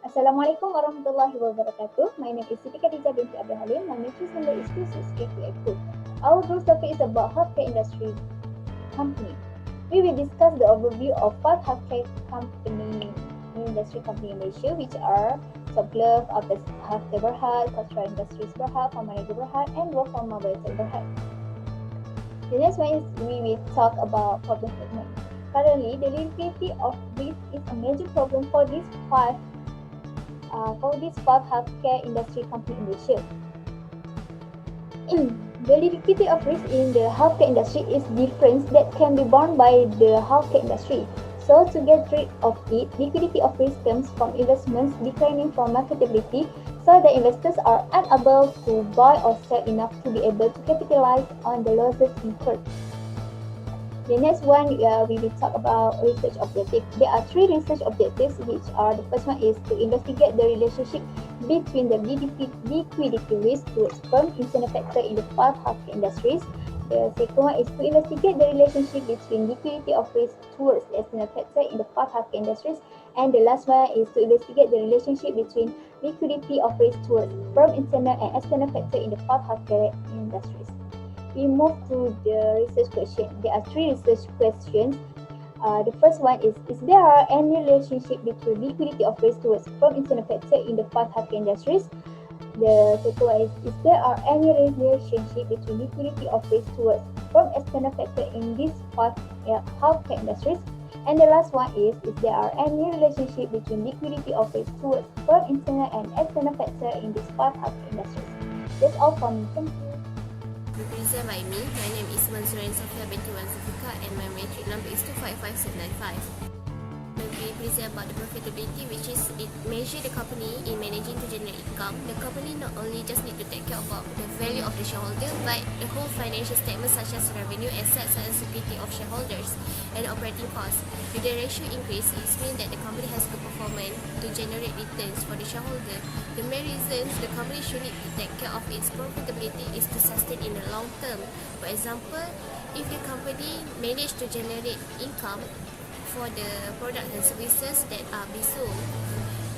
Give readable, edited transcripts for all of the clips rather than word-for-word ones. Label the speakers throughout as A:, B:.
A: Assalamualaikum warahmatullahi wabarakatuh. My name is Siti Khadijah binti Abdul Halim. My matrix number is 26382. Our group topic is about healthcare industry company. We will discuss the overview of five healthcare company industry company in Malaysia, which are Top Glove, Healthcare Berhad, Cultural Industries Berhad, Pharmacy Berhad, and Work Pharma Biotech Berhad. The next one is we will talk about problem statement. Currently, the liquidity of risk is a major problem for these five healthcare industry company in Malaysia. The liquidity of risk in the healthcare industry is difference that can be borne by the healthcare industry. So to get rid of it, liquidity of risk comes from investments declining from marketability, so the investors are unable to buy or sell enough to be able to capitalize on the losses incurred. The next one, we will talk about research objectives. There are three research objectives, which are the first one is to investigate the relationship between the liquidity risk towards firm internal factor in the five healthcare industries. The second one is to investigate the relationship between liquidity of risk towards the external factor in the five healthcare industries. And the last one is to investigate the relationship between liquidity of risk towards firm internal and external factor in the five healthcare industries. We move to the research question. There are three research questions. The first one is there any relationship between liquidity of risk towards firm internal factor in the five healthcare industries? The second one is there any relationship between liquidity of risk towards firm external factor in these five healthcare industries? And the last one is there any relationship between liquidity of risk towards firm internal and external factor in these five healthcare industries? That's all from me. Thank you.
B: Represent by me. My name is Mansurin Sofia binti Wan Zufika and my matric number is 255795. We present about the profitability, which is it measure the company in managing to generate income. The company not only just need to take care about the value of the shareholder, but the whole financial statements such as revenue, assets and security of shareholders and operating costs. If the ratio increase, it means that the company has good performance to generate returns for the shareholder. The main reasons the company should need to take care of its profitability is to sustain in the long term. For example, if the company manage to generate income for the products and services that are being sold,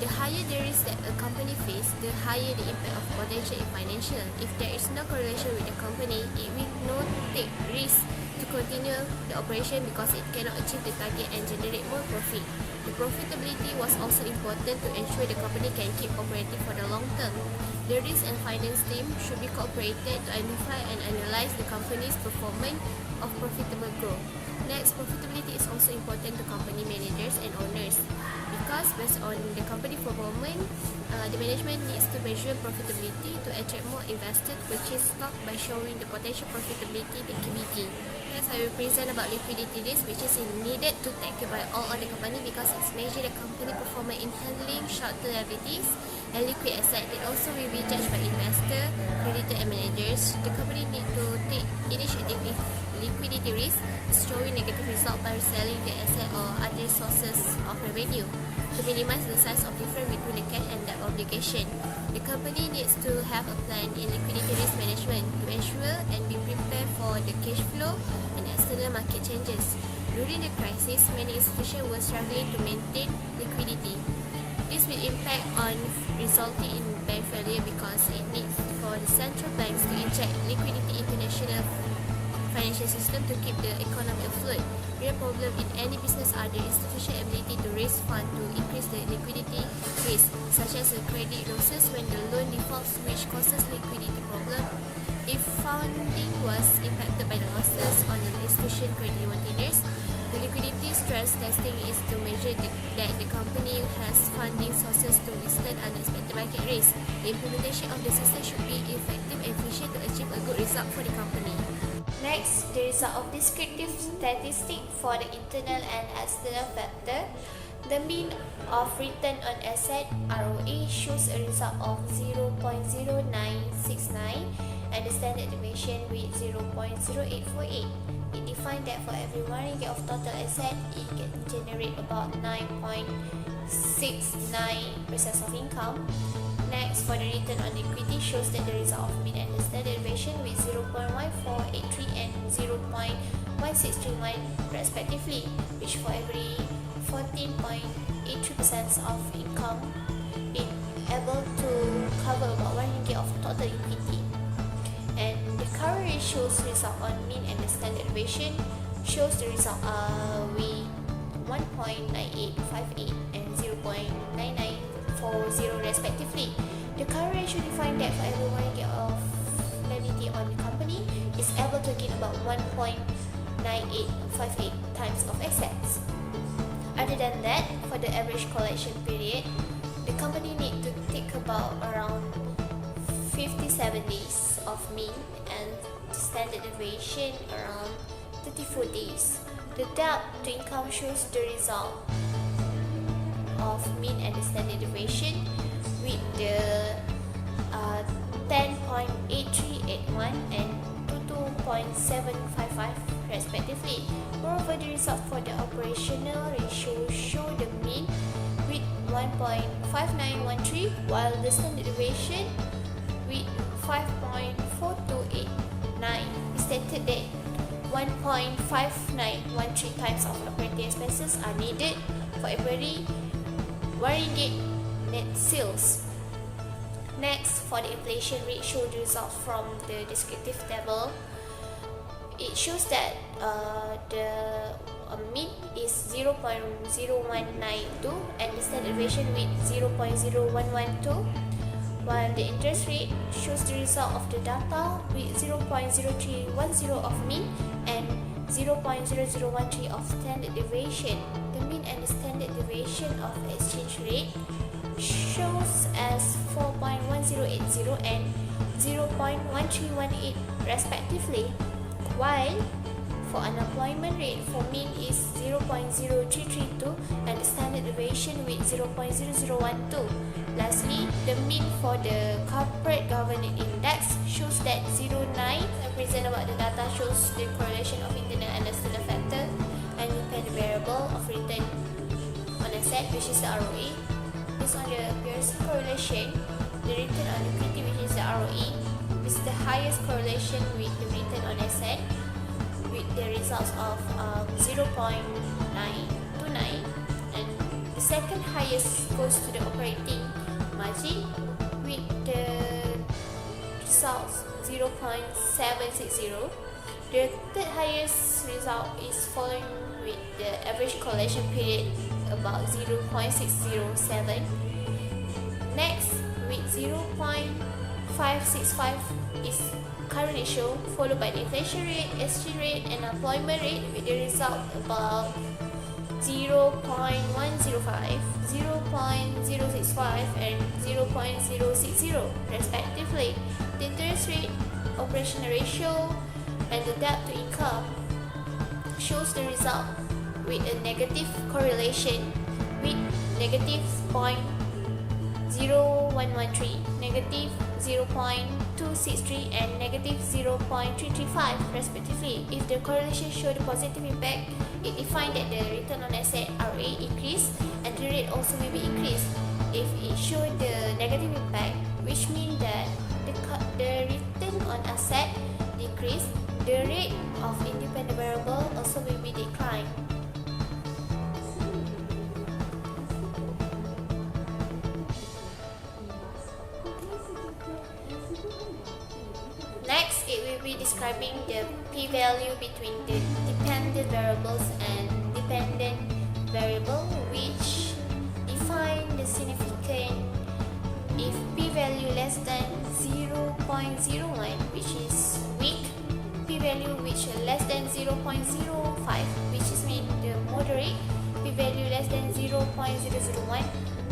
B: the higher the risk that a company face, the higher the impact of potential in financial. If there is no correlation with the company, it will not take risk to continue the operation because it cannot achieve the target and generate more profit. The profitability was also important to ensure the company can keep operating for the long term. The risk and finance team should be cooperated to identify and analyze the company's performance of profitable growth. Next, profitability is also important to company managers and owners because based on the company performance, the management needs to measure profitability to attract more investors to purchase stock by showing the potential profitability liquidity. Next, I will present about liquidity risk, which is needed to take care by all of the company because it's measure the company performance in handling short-term liabilities and liquid asset. It also will be judged by investor, creditor and managers. The company need to take initiative if liquidity risk is showing negative result by selling the asset or other sources of revenue to minimize the size of difference between the cash and debt obligation. The company needs to have a plan in liquidity risk management to ensure and be prepared for the cash flow and external market changes. During the crisis, many institutions were struggling to maintain liquidity. This will impact on resulting in bank failure because it needs for the central banks to inject liquidity into national financial system to keep the economy afloat. Real problem in any business are the institution ability to raise funds to increase the liquidity risk, such as the credit losses when the loan defaults, which causes liquidity problem. If funding was impacted by the losses on the institution credit worthiness, the liquidity stress testing is to measure that the company has funding sources to withstand unexpected market risk. The implementation of the system should be effective and efficient to achieve a good result for the company.
C: Next, the result of descriptive statistic for the internal and external factor. The mean of return on asset ROA shows a result of 0.0969 and the standard deviation with 0.0848. It defined that for every RM1 of total asset, it can generate about 9.69% of income. Next, for the return on equity shows that the result of mean and the standard deviation with 0.1483 and 0.1631 respectively, which for every 14.83% of income. able to cover about 1 ringgit of total equity. And the current ratios result on mean and the standard deviation shows the result are with 1.9858 and 0.9940 respectively. The current ratio defines that for every 1 ringgit of liability on the company is able to gain about 1.9858 times of assets. Other than that, for the average collection period, the company need to take about around 57 days of mean and standard deviation around 34 days. The debt to income shows the result of mean and the standard deviation with the 10.8381 and 22.755 respectively. Moreover, the result for the operational ratio show the mean with 1.5913 while the standard deviation with 5.4289. It stated that 1.5913 times of operating expenses are needed for every 1 ringgit net sales. Next, for the inflation rate, show the result from the descriptive table. It shows that the mean is 0.0192 and the standard deviation with 0.0112, while the interest rate shows the result of the data with 0.0310 of mean and 0.0013 of standard deviation. The mean and the standard deviation of exchange rate shows as 4.1080 and 0.1318 respectively, while for unemployment rate for mean is 0.0332 and the standard deviation with 0.0012. Lastly, the mean for the corporate governance index shows that 0.9 represent about the data shows the correlation of internal and external factor and independent variable of return on asset, which is the ROE. Based on the Pearson correlation, the return on equity, which is the ROE, is the highest correlation with the return on asset with the results of 0.929, and the second highest goes to the operating margin with the results 0.760. The third highest result is following with the average collection period about 0.607. Next, with 0.565 is current ratio, followed by the inflation rate, exchange rate, and employment rate with the result about 0.105, 0.065, and 0.060 respectively. The interest rate, operational ratio, and the debt to income shows the result with a negative correlation with negative 0.0113, negative 0.263, and negative 0.335 respectively. If the correlation show the positive impact, it defines that the return on asset ROA increase and the rate also will be increased. If it show the negative impact, which means that the return on asset decrease, the rate of independent variable also will be declined. Next, it will be describing the p-value between the dependent variables and dependent variable, which define the significant if p-value less than 0.01, which is weak, p-value which less than 0.05, which is mean the moderate, p-value less than 0.001,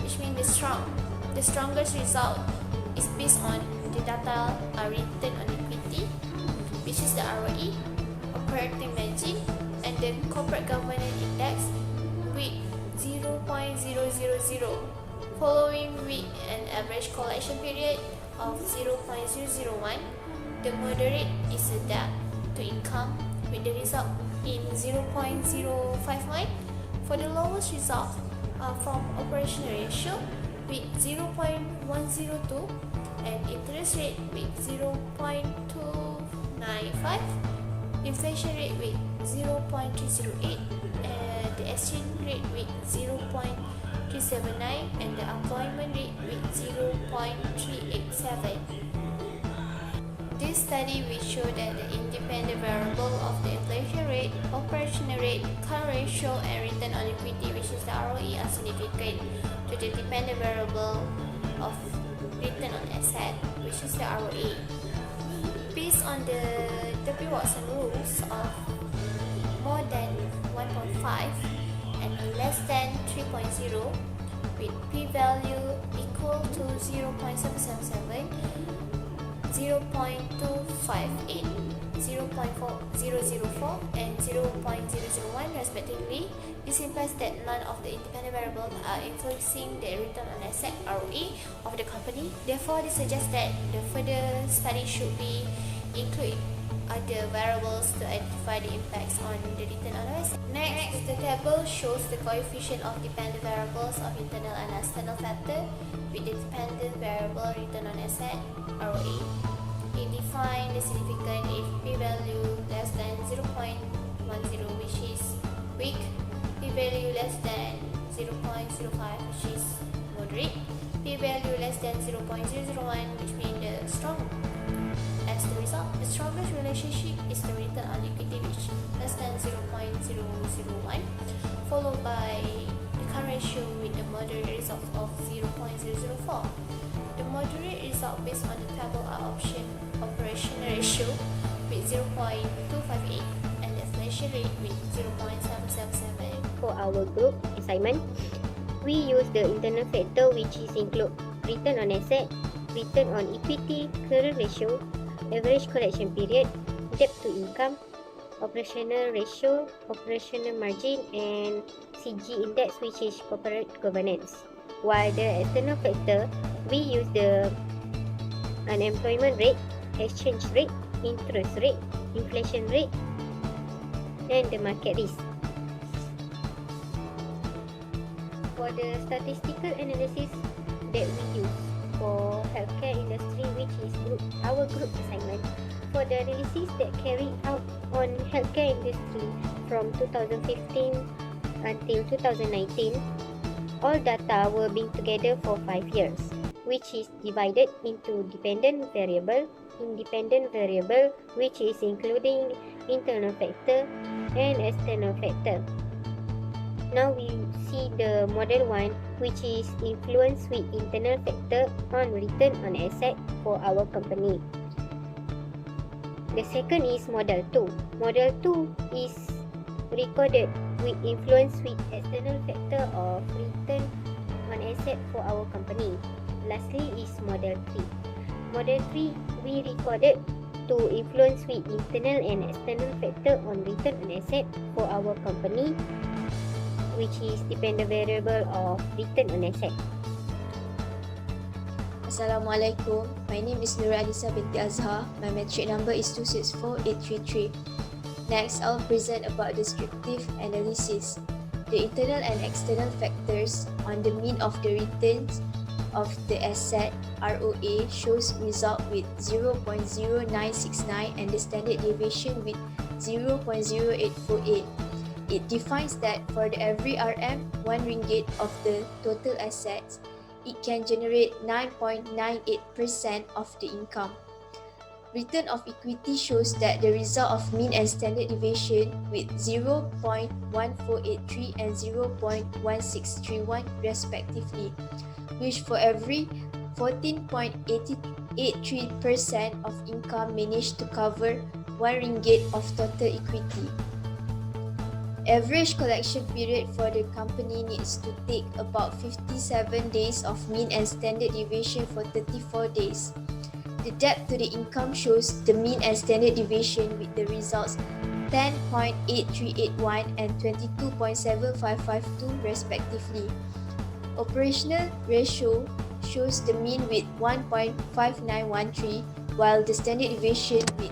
C: which means the strong. The strongest result is based on the data return on equity, which is the ROE, operating margin, and the corporate governance index with 0.000, following with an average collection period of 0.001. The moderate is the debt to income with the result in 0.051. For the lowest result from operational ratio with 0.102 and interest rate with 0.295, inflation rate with 0.308, and the exchange rate with 0.3 0.379 and the unemployment rate with 0.387. This study will show that the independent variable of the inflation rate, operational rate, current ratio, and return on equity, which is the ROE, are significant to the dependent variable of return on asset, which is the ROA. Based on the W. Watson rules of more than 1.5 and less than 3.0 with p-value equal to 0.777, 0.258, 0.004 and 0.001 respectively. This implies that none of the independent variables are influencing the return on asset ROE of the company. Therefore, this suggests that the further study should be include other variables to identify the impacts on the return on asset. Next, the table shows the coefficient of dependent variables of internal and external factor with the dependent variable return on asset ROA. It defines the significant if p-value less than 0.10, which is weak, p-value less than 0.05, which is moderate, p-value less than 0.001, which means the strong. As the result, the strongest relationship is the return on equity, which is less than 0.001, followed by the current ratio with the moderate result of 0.004. The moderate result based on the table are operational ratio with 0.258 and the inflation rate with 0.777.
D: For our group assignment, we use the internal factor, which is include return on asset, return on equity, current ratio, average collection period, debt to income, operational ratio, operational margin, and CG index, which is corporate governance. While the external factor, we use the unemployment rate, exchange rate, interest rate, inflation rate, and the market risk. For the statistical analysis that we use for healthcare industry, which is our group assignment, for the analysis that carried out on healthcare industry from 2015 until 2019, all data were being together for 5 years, which is divided into dependent variable, independent variable, which is including internal factor and external factor. Now we see the model 1, which is influence with internal factor on return on asset for our company. The second is model 2. Model 2 is recorded with influence with external factor of return on asset for our company. Lastly is model 3. Model 3 we recorded to influence with internal and external factor on return on asset for our company, which is dependent variable of return on asset.
E: Assalamualaikum. My name is Nura Alisa binti Azhar. My matric number is 264833. Next, I'll present about descriptive analysis. The internal and external factors on the mean of the returns of the asset ROA shows result with 0.0969 and the standard deviation with 0.0848. It defines that for the every RM, 1 ringgit of the total assets, it can generate 9.98% of the income. Return of equity shows that the result of mean and standard deviation with 0.1483 and 0.1631 respectively, which for every 14.83% of income managed to cover 1 ringgit of total equity. Average collection period for the company needs to take about 57 days of mean and standard deviation for 34 days. The debt to the income shows the mean and standard deviation with the results 10.8381 and 22.7552 respectively. Operational ratio shows the mean with 1.5913 while the standard deviation with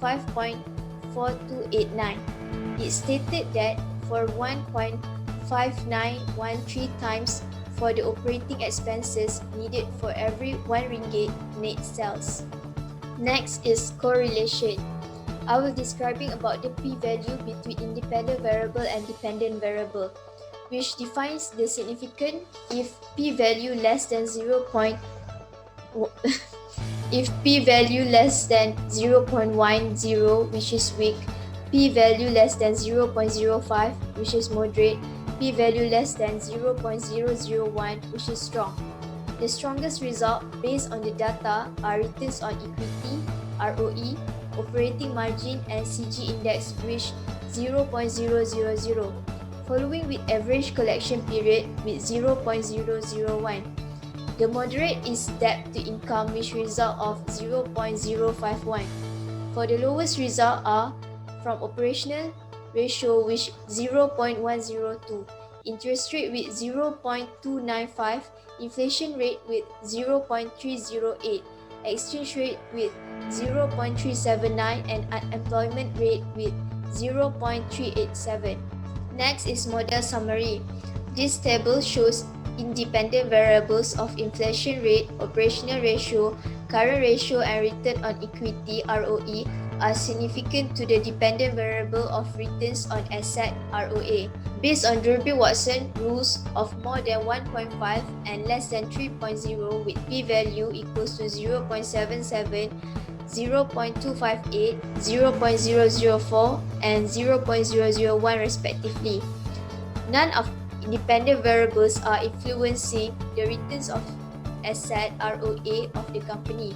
E: 5.4289. It stated that for 1.5913 times for the operating expenses needed for every 1 ringgit net sales. Next is correlation. I will describing about the p-value between independent variable and dependent variable. which defines the significant if p-value less than 0. If p-value less than 0.10, which is weak, p-value less than 0.05, which is moderate, p-value less than 0.001, which is strong. The strongest result based on the data are returns on equity, ROE, operating margin, and CG index, which 0.000, following with average collection period with 0.001. The moderate is debt to income, which result of 0.051. For the lowest result are from operational ratio, which 0.102, interest rate with 0.295, inflation rate with 0.308, exchange rate with 0.379, and unemployment rate with 0.387. Next is model summary. This table shows independent variables of inflation rate, operational ratio, current ratio, and return on equity (ROE) are significant to the dependent variable of returns on asset (ROA). Based on Durbin-Watson rules of more than 1.5 and less than 3.0 with p-value equals to 0.77, 0.258, 0.004, and 0.001 respectively. None of independent variables are influencing the returns of asset (ROA) of the company.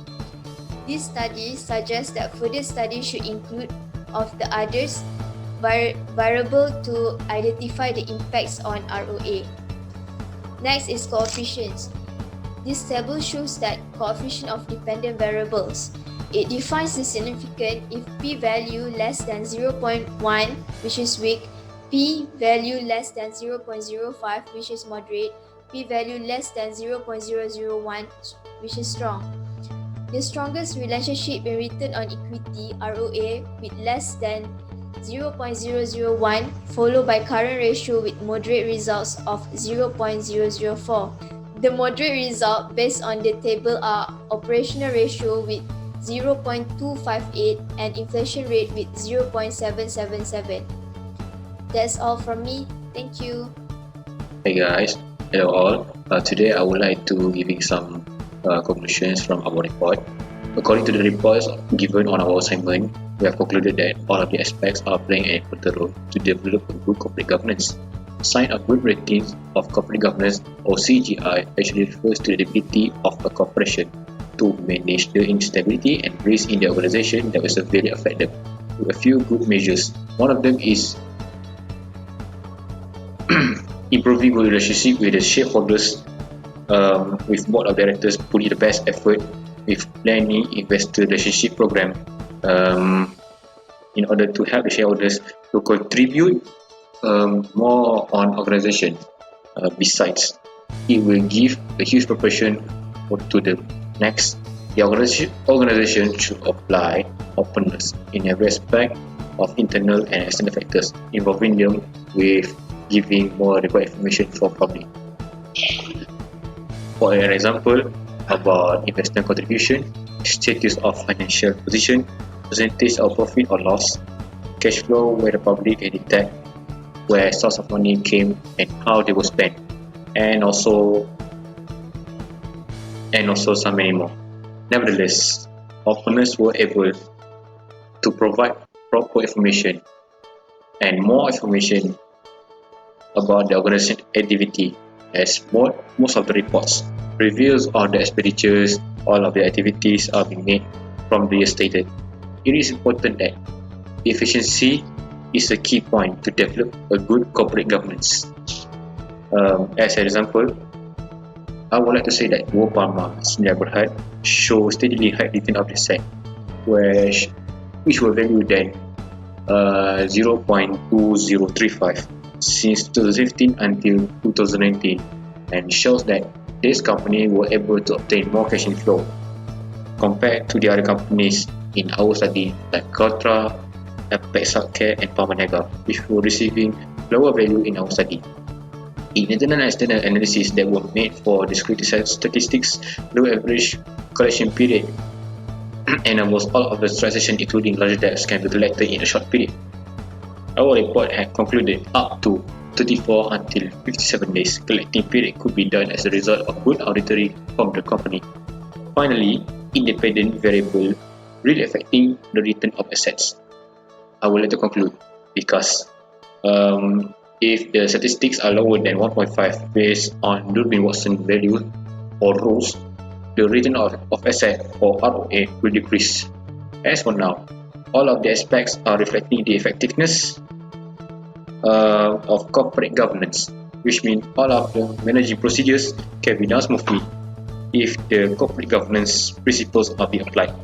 E: This study suggests that further studies should include of the others variable to identify the impacts on ROA. Next is coefficients. This table shows that coefficient of dependent variables. It defines the significant if p-value less than 0.1, which is weak, p-value less than 0.05, which is moderate, p-value less than 0.001, which is strong. The strongest relationship in return on equity (ROA) with less than 0.001, followed by current ratio with moderate results of 0.004. The moderate result based on the table are operational ratio with 0.258 and inflation rate with 0.777. That's all from me. Thank you.
F: Hey guys, hello all. Today I would like to giving some conclusions from our report. According to the reports given on our assignment, we have concluded that all of the aspects are playing an important role to develop a good corporate governance. Sign of good ratings of corporate governance, or CGI, actually refers to the ability of a corporation to manage the instability and risk in the organization that will severely affect them. With a few good measures. One of them is improving good relationship with the shareholders, with board of directors putting the best effort with planning investor relationship program in order to help the shareholders to contribute more on organization. Besides, it will give a huge proportion to the next. The organization should apply openness in every aspect of internal and external factors, involving them with giving more required information for public. For an example, about investment contribution, status of financial position, percentage of profit or loss, cash flow, where the public can detect where source of money came and how they were spent, and also some many more. Nevertheless, opponents were able to provide proper information and more information about the organization activity, as most of the reports reveals all the expenditures, all of the activities are being made from the stated. It is important that efficiency is a key point to develop a good corporate governance. As an example, I would like to say that World Pharma Sdn Bhd show steadily high return of asset, which were valued than 0.2035 since 2015 until 2019, and shows that this company were able to obtain more cash inflow compared to the other companies in our study like Kaltra, Apex Healthcare, and Pharmanega, which were receiving lower value in our study. In internal and external analysis that were made for discrete statistics, low average collection period, and almost all of the transactions including larger debts can be collected in a short period. Our report had concluded up to 34 until 57 days collecting period could be done as a result of good auditory from the company. Finally, independent variable really affecting the return of assets. I would like to conclude because if the statistics are lower than 1.5 based on Durbin-Watson value or rules, the return of asset or ROA will decrease. As for now, all of the aspects are reflecting the effectiveness of corporate governance, which means all of the managing procedures can be done smoothly if the corporate governance principles are being applied.